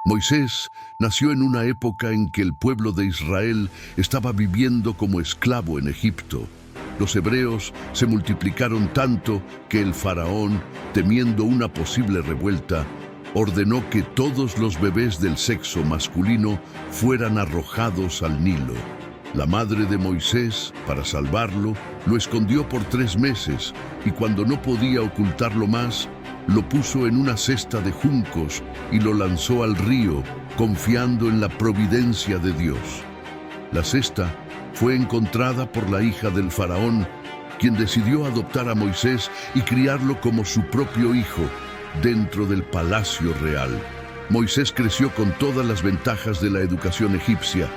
Moisés nació en una época en que el pueblo de Israel estaba viviendo como esclavo en Egipto. Los hebreos se multiplicaron tanto que el faraón, temiendo una posible revuelta, ordenó que todos los bebés del sexo masculino fueran arrojados al Nilo. La madre de Moisés, para salvarlo, lo escondió por 3 meses y cuando no podía ocultarlo más, lo puso en una cesta de juncos y lo lanzó al río, confiando en la providencia de Dios. La cesta fue encontrada por la hija del faraón, quien decidió adoptar a Moisés y criarlo como su propio hijo dentro del palacio real. Moisés creció con todas las ventajas de la educación egipcia,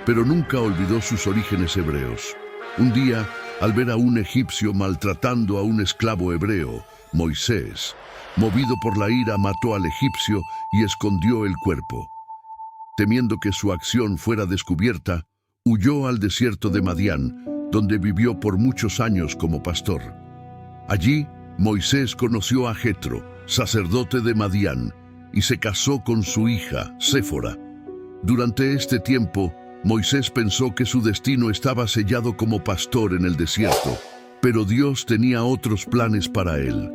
pero nunca olvidó sus orígenes hebreos. Un día, al ver a un egipcio maltratando a un esclavo hebreo, Moisés, movido por la ira, mató al egipcio y escondió el cuerpo. Temiendo que su acción fuera descubierta, huyó al desierto de Madián, donde vivió por muchos años como pastor. Allí, Moisés conoció a Jetro, sacerdote de Madián, y se casó con su hija, Séfora. Durante este tiempo, Moisés pensó que su destino estaba sellado como pastor en el desierto, pero Dios tenía otros planes para él.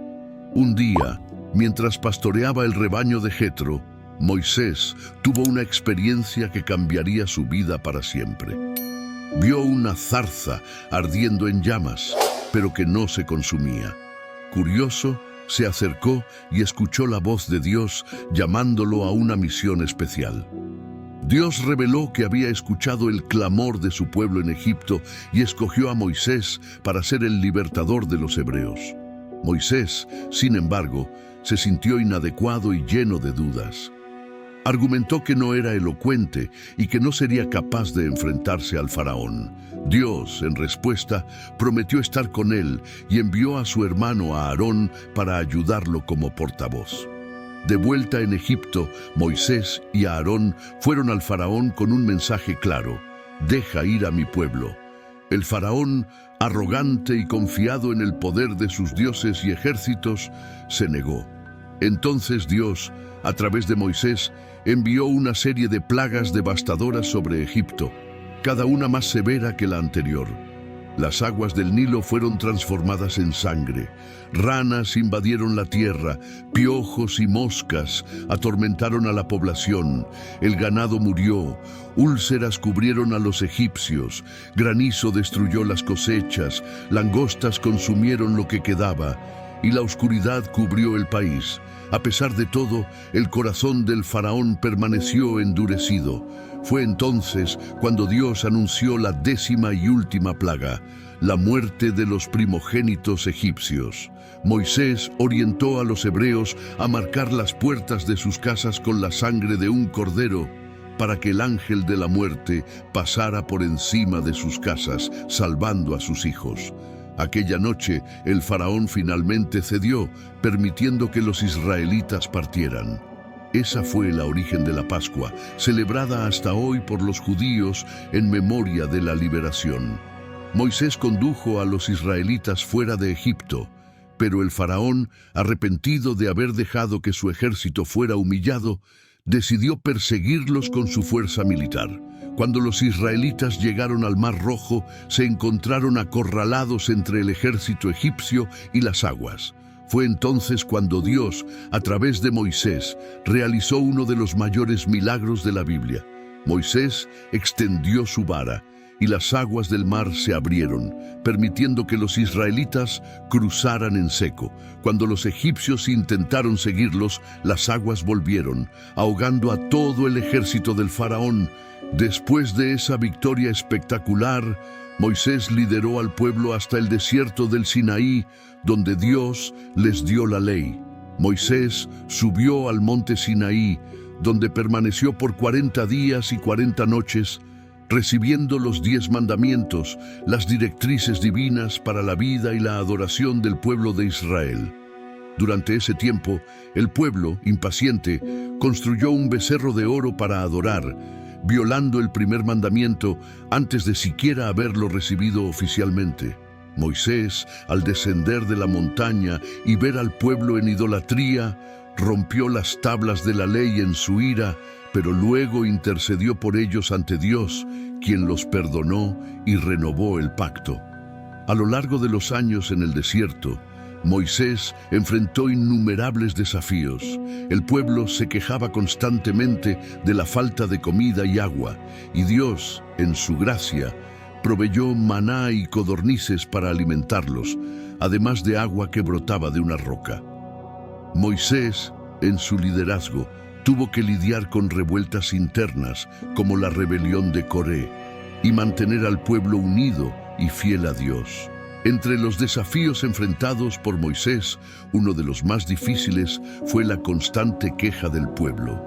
Un día, mientras pastoreaba el rebaño de Jetro, Moisés tuvo una experiencia que cambiaría su vida para siempre. Vio una zarza ardiendo en llamas, pero que no se consumía. Curioso, se acercó y escuchó la voz de Dios llamándolo a una misión especial. Dios reveló que había escuchado el clamor de su pueblo en Egipto y escogió a Moisés para ser el libertador de los hebreos. Moisés, sin embargo, se sintió inadecuado y lleno de dudas. Argumentó que no era elocuente y que no sería capaz de enfrentarse al faraón. Dios, en respuesta, prometió estar con él y envió a su hermano Aarón para ayudarlo como portavoz. De vuelta en Egipto, Moisés y Aarón fueron al faraón con un mensaje claro: «Deja ir a mi pueblo». El faraón, arrogante y confiado en el poder de sus dioses y ejércitos, se negó. Entonces Dios, a través de Moisés, envió una serie de plagas devastadoras sobre Egipto, cada una más severa que la anterior. Las aguas del Nilo fueron transformadas en sangre, ranas invadieron la tierra, piojos y moscas atormentaron a la población, el ganado murió, úlceras cubrieron a los egipcios, granizo destruyó las cosechas, langostas consumieron lo que quedaba, y la oscuridad cubrió el país. A pesar de todo, el corazón del faraón permaneció endurecido. Fue entonces cuando Dios anunció la 10ª y última plaga, la muerte de los primogénitos egipcios. Moisés orientó a los hebreos a marcar las puertas de sus casas con la sangre de un cordero, para que el ángel de la muerte pasara por encima de sus casas, salvando a sus hijos. Aquella noche, el faraón finalmente cedió, permitiendo que los israelitas partieran. Esa fue la origen de la Pascua, celebrada hasta hoy por los judíos en memoria de la liberación. Moisés condujo a los israelitas fuera de Egipto, pero el faraón, arrepentido de haber dejado que su ejército fuera humillado, decidió perseguirlos con su fuerza militar. Cuando los israelitas llegaron al Mar Rojo, se encontraron acorralados entre el ejército egipcio y las aguas. Fue entonces cuando Dios, a través de Moisés, realizó uno de los mayores milagros de la Biblia. Moisés extendió su vara y las aguas del mar se abrieron, permitiendo que los israelitas cruzaran en seco. Cuando los egipcios intentaron seguirlos, las aguas volvieron, ahogando a todo el ejército del faraón. Después de esa victoria espectacular, Moisés lideró al pueblo hasta el desierto del Sinaí, donde Dios les dio la ley. Moisés subió al monte Sinaí, donde permaneció por 40 días y 40 noches, recibiendo los 10 mandamientos, las directrices divinas para la vida y la adoración del pueblo de Israel. Durante ese tiempo, el pueblo, impaciente, construyó un becerro de oro para adorar, violando el primer mandamiento antes de siquiera haberlo recibido oficialmente. Moisés, al descender de la montaña y ver al pueblo en idolatría, rompió las tablas de la ley en su ira, pero luego intercedió por ellos ante Dios, quien los perdonó y renovó el pacto. A lo largo de los años en el desierto, Moisés enfrentó innumerables desafíos. El pueblo se quejaba constantemente de la falta de comida y agua, y Dios, en su gracia, proveyó maná y codornices para alimentarlos, además de agua que brotaba de una roca. Moisés, en su liderazgo, tuvo que lidiar con revueltas internas, como la rebelión de Coré, y mantener al pueblo unido y fiel a Dios. Entre los desafíos enfrentados por Moisés, uno de los más difíciles fue la constante queja del pueblo.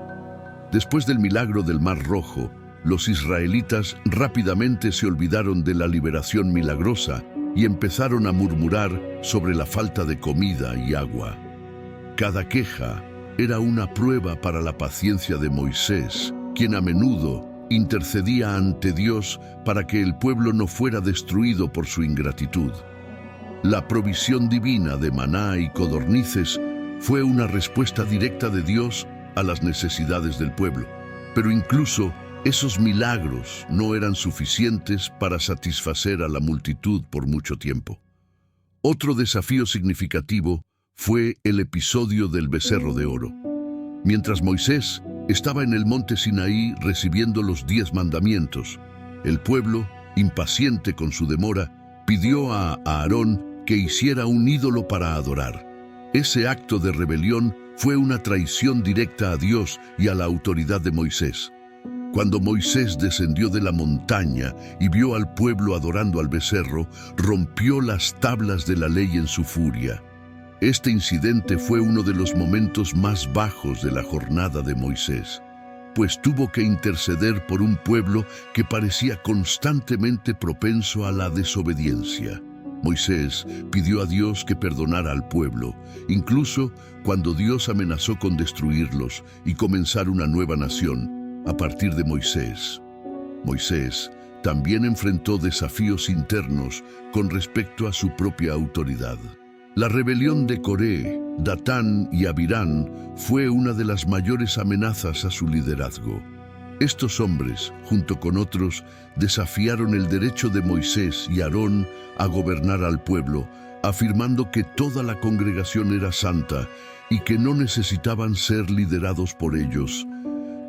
Después del milagro del Mar Rojo, los israelitas rápidamente se olvidaron de la liberación milagrosa y empezaron a murmurar sobre la falta de comida y agua. Cada queja era una prueba para la paciencia de Moisés, quien a menudo intercedía ante Dios para que el pueblo no fuera destruido por su ingratitud. La provisión divina de maná y codornices fue una respuesta directa de Dios a las necesidades del pueblo, pero incluso esos milagros no eran suficientes para satisfacer a la multitud por mucho tiempo. Otro desafío significativo fue el episodio del becerro de oro. Mientras Moisés estaba en el monte Sinaí recibiendo los 10 mandamientos, el pueblo, impaciente con su demora, pidió a Aarón que hiciera un ídolo para adorar. Ese acto de rebelión fue una traición directa a Dios y a la autoridad de Moisés. Cuando Moisés descendió de la montaña y vio al pueblo adorando al becerro, rompió las tablas de la ley en su furia. Este incidente fue uno de los momentos más bajos de la jornada de Moisés, pues tuvo que interceder por un pueblo que parecía constantemente propenso a la desobediencia. Moisés pidió a Dios que perdonara al pueblo, incluso cuando Dios amenazó con destruirlos y comenzar una nueva nación a partir de Moisés. Moisés también enfrentó desafíos internos con respecto a su propia autoridad. La rebelión de Coré, Datán y Abirán fue una de las mayores amenazas a su liderazgo. Estos hombres, junto con otros, desafiaron el derecho de Moisés y Aarón a gobernar al pueblo, afirmando que toda la congregación era santa y que no necesitaban ser liderados por ellos.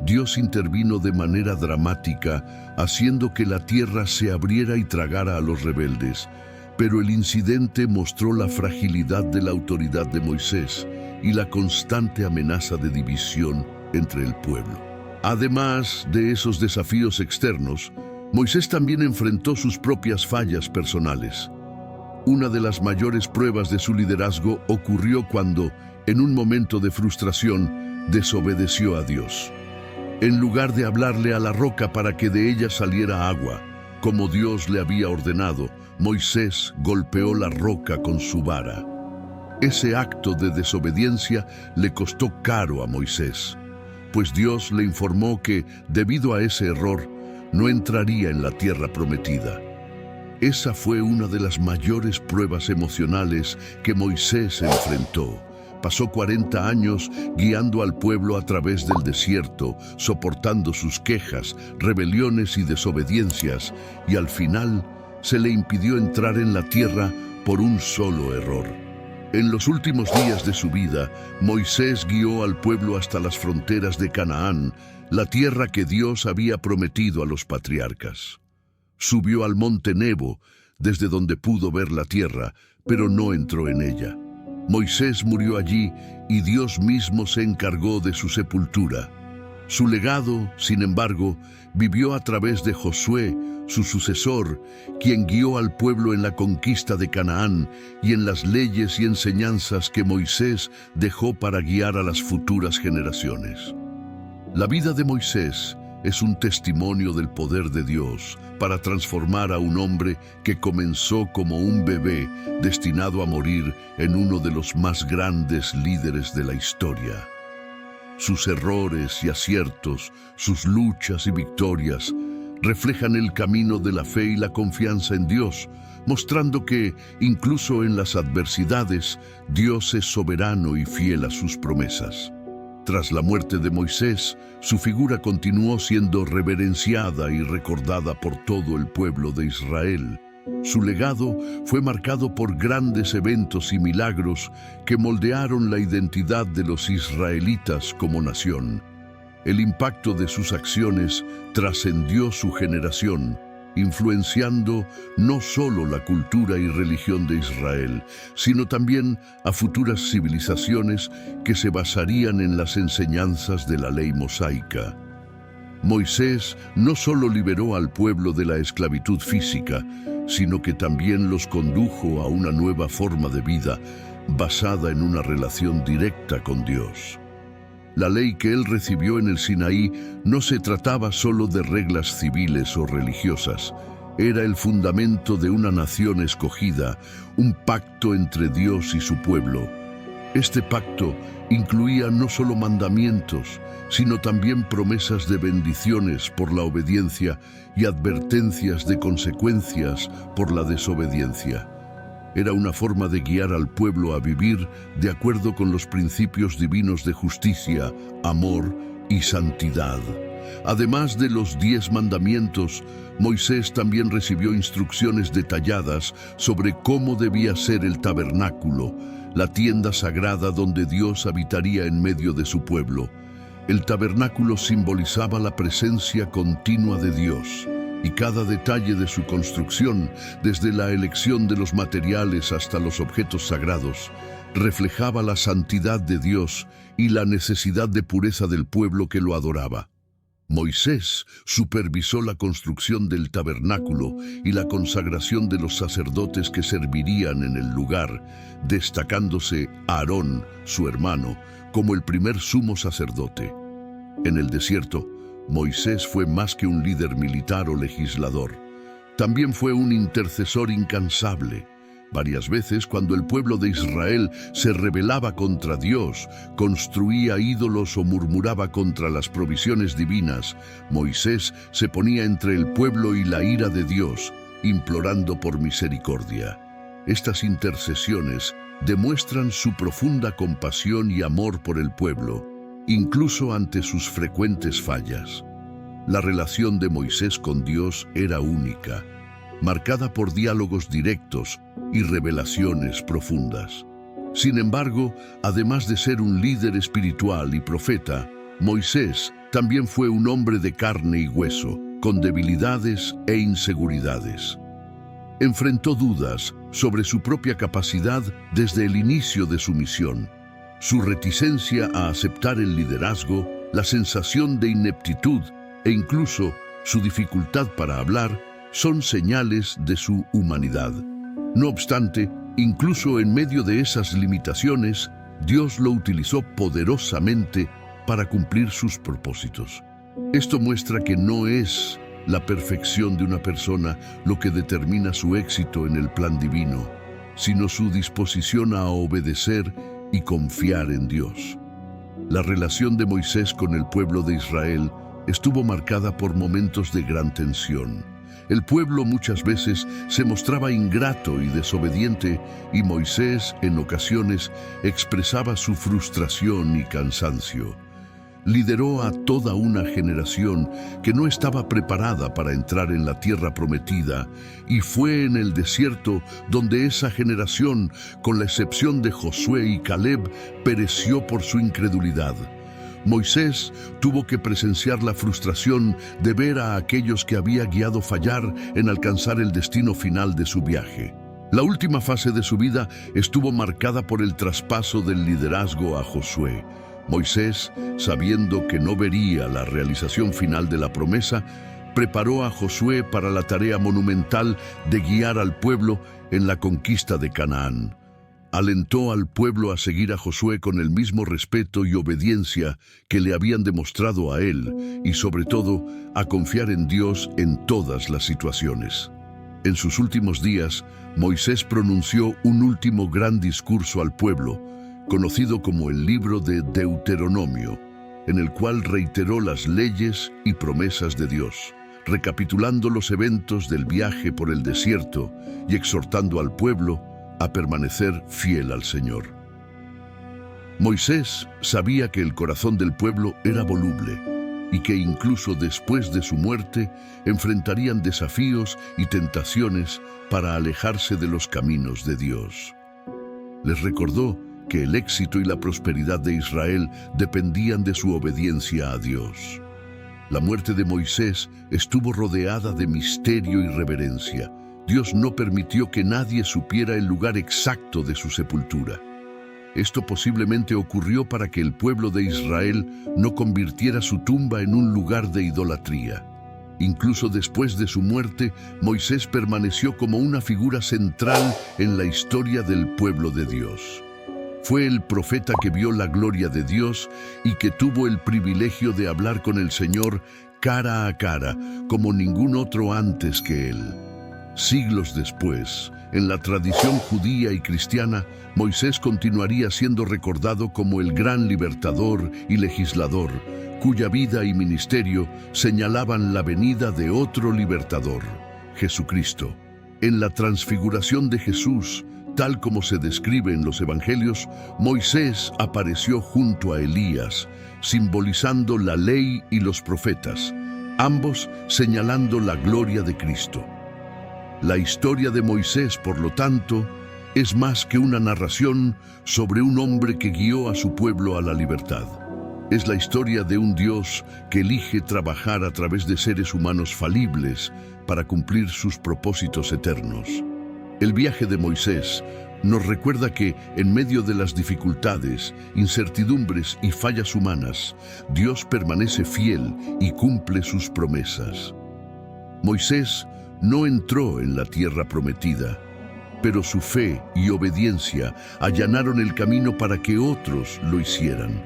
Dios intervino de manera dramática, haciendo que la tierra se abriera y tragara a los rebeldes. Pero el incidente mostró la fragilidad de la autoridad de Moisés y la constante amenaza de división entre el pueblo. Además de esos desafíos externos, Moisés también enfrentó sus propias fallas personales. Una de las mayores pruebas de su liderazgo ocurrió cuando, en un momento de frustración, desobedeció a Dios. En lugar de hablarle a la roca para que de ella saliera agua, como Dios le había ordenado, Moisés golpeó la roca con su vara. Ese acto de desobediencia le costó caro a Moisés, pues Dios le informó que, debido a ese error, no entraría en la tierra prometida. Esa fue una de las mayores pruebas emocionales que Moisés enfrentó. Pasó 40 años guiando al pueblo a través del desierto, soportando sus quejas, rebeliones y desobediencias, y al final se le impidió entrar en la tierra por un solo error. En los últimos días de su vida, Moisés guió al pueblo hasta las fronteras de Canaán, la tierra que Dios había prometido a los patriarcas. Subió al monte Nebo, desde donde pudo ver la tierra, pero no entró en ella. Moisés murió allí y Dios mismo se encargó de su sepultura. Su legado, sin embargo, vivió a través de Josué, su sucesor, quien guió al pueblo en la conquista de Canaán y en las leyes y enseñanzas que Moisés dejó para guiar a las futuras generaciones. La vida de Moisés es un testimonio del poder de Dios para transformar a un hombre que comenzó como un bebé destinado a morir en uno de los más grandes líderes de la historia. Sus errores y aciertos, sus luchas y victorias, reflejan el camino de la fe y la confianza en Dios, mostrando que, incluso en las adversidades, Dios es soberano y fiel a sus promesas. Tras la muerte de Moisés, su figura continuó siendo reverenciada y recordada por todo el pueblo de Israel. Su legado fue marcado por grandes eventos y milagros que moldearon la identidad de los israelitas como nación. El impacto de sus acciones trascendió su generación, influenciando no solo la cultura y religión de Israel, sino también a futuras civilizaciones que se basarían en las enseñanzas de la ley mosaica. Moisés no solo liberó al pueblo de la esclavitud física, sino que también los condujo a una nueva forma de vida basada en una relación directa con Dios. La ley que él recibió en el Sinaí no se trataba solo de reglas civiles o religiosas, era el fundamento de una nación escogida, un pacto entre Dios y su pueblo. Este pacto incluía no solo mandamientos, sino también promesas de bendiciones por la obediencia y advertencias de consecuencias por la desobediencia. Era una forma de guiar al pueblo a vivir de acuerdo con los principios divinos de justicia, amor y santidad. Además de los 10 mandamientos, Moisés también recibió instrucciones detalladas sobre cómo debía ser el tabernáculo, la tienda sagrada donde Dios habitaría en medio de su pueblo. El tabernáculo simbolizaba la presencia continua de Dios, y cada detalle de su construcción, desde la elección de los materiales hasta los objetos sagrados, reflejaba la santidad de Dios y la necesidad de pureza del pueblo que lo adoraba. Moisés supervisó la construcción del tabernáculo y la consagración de los sacerdotes que servirían en el lugar, destacándose Aarón, su hermano, como el primer sumo sacerdote. En el desierto, Moisés fue más que un líder militar o legislador. También fue un intercesor incansable. Varias veces, cuando el pueblo de Israel se rebelaba contra Dios, construía ídolos o murmuraba contra las provisiones divinas, Moisés se ponía entre el pueblo y la ira de Dios, implorando por misericordia. Estas intercesiones demuestran su profunda compasión y amor por el pueblo, incluso ante sus frecuentes fallas. La relación de Moisés con Dios era única, marcada por diálogos directos y revelaciones profundas. Sin embargo, además de ser un líder espiritual y profeta, Moisés también fue un hombre de carne y hueso, con debilidades e inseguridades. Enfrentó dudas sobre su propia capacidad desde el inicio de su misión. Su reticencia a aceptar el liderazgo, la sensación de ineptitud e incluso su dificultad para hablar son señales de su humanidad. No obstante, incluso en medio de esas limitaciones, Dios lo utilizó poderosamente para cumplir sus propósitos. Esto muestra que no es la perfección de una persona lo que determina su éxito en el plan divino, sino su disposición a obedecer y confiar en Dios. La relación de Moisés con el pueblo de Israel estuvo marcada por momentos de gran tensión. El pueblo muchas veces se mostraba ingrato y desobediente, y Moisés, en ocasiones, expresaba su frustración y cansancio. Lideró a toda una generación que no estaba preparada para entrar en la tierra prometida, y fue en el desierto donde esa generación, con la excepción de Josué y Caleb, pereció por su incredulidad. Moisés tuvo que presenciar la frustración de ver a aquellos que había guiado fallar en alcanzar el destino final de su viaje. La última fase de su vida estuvo marcada por el traspaso del liderazgo a Josué. Moisés, sabiendo que no vería la realización final de la promesa, preparó a Josué para la tarea monumental de guiar al pueblo en la conquista de Canaán. Alentó al pueblo a seguir a Josué con el mismo respeto y obediencia que le habían demostrado a él, y sobre todo, a confiar en Dios en todas las situaciones. En sus últimos días, Moisés pronunció un último gran discurso al pueblo, conocido como el libro de Deuteronomio, en el cual reiteró las leyes y promesas de Dios, recapitulando los eventos del viaje por el desierto y exhortando al pueblo a permanecer fiel al Señor. Moisés sabía que el corazón del pueblo era voluble y que incluso después de su muerte enfrentarían desafíos y tentaciones para alejarse de los caminos de Dios. Les recordó que el éxito y la prosperidad de Israel dependían de su obediencia a Dios. La muerte de Moisés estuvo rodeada de misterio y reverencia. Dios no permitió que nadie supiera el lugar exacto de su sepultura. Esto posiblemente ocurrió para que el pueblo de Israel no convirtiera su tumba en un lugar de idolatría. Incluso después de su muerte, Moisés permaneció como una figura central en la historia del pueblo de Dios. Fue el profeta que vio la gloria de Dios y que tuvo el privilegio de hablar con el Señor cara a cara, como ningún otro antes que él. Siglos después, en la tradición judía y cristiana, Moisés continuaría siendo recordado como el gran libertador y legislador, cuya vida y ministerio señalaban la venida de otro libertador, Jesucristo. En la transfiguración de Jesús, tal como se describe en los Evangelios, Moisés apareció junto a Elías, simbolizando la ley y los profetas, ambos señalando la gloria de Cristo. La historia de Moisés, por lo tanto, es más que una narración sobre un hombre que guió a su pueblo a la libertad. Es la historia de un Dios que elige trabajar a través de seres humanos falibles para cumplir sus propósitos eternos. El viaje de Moisés nos recuerda que, en medio de las dificultades, incertidumbres y fallas humanas, Dios permanece fiel y cumple sus promesas. Moisés no entró en la tierra prometida, pero su fe y obediencia allanaron el camino para que otros lo hicieran,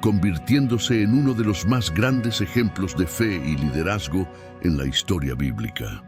convirtiéndose en uno de los más grandes ejemplos de fe y liderazgo en la historia bíblica.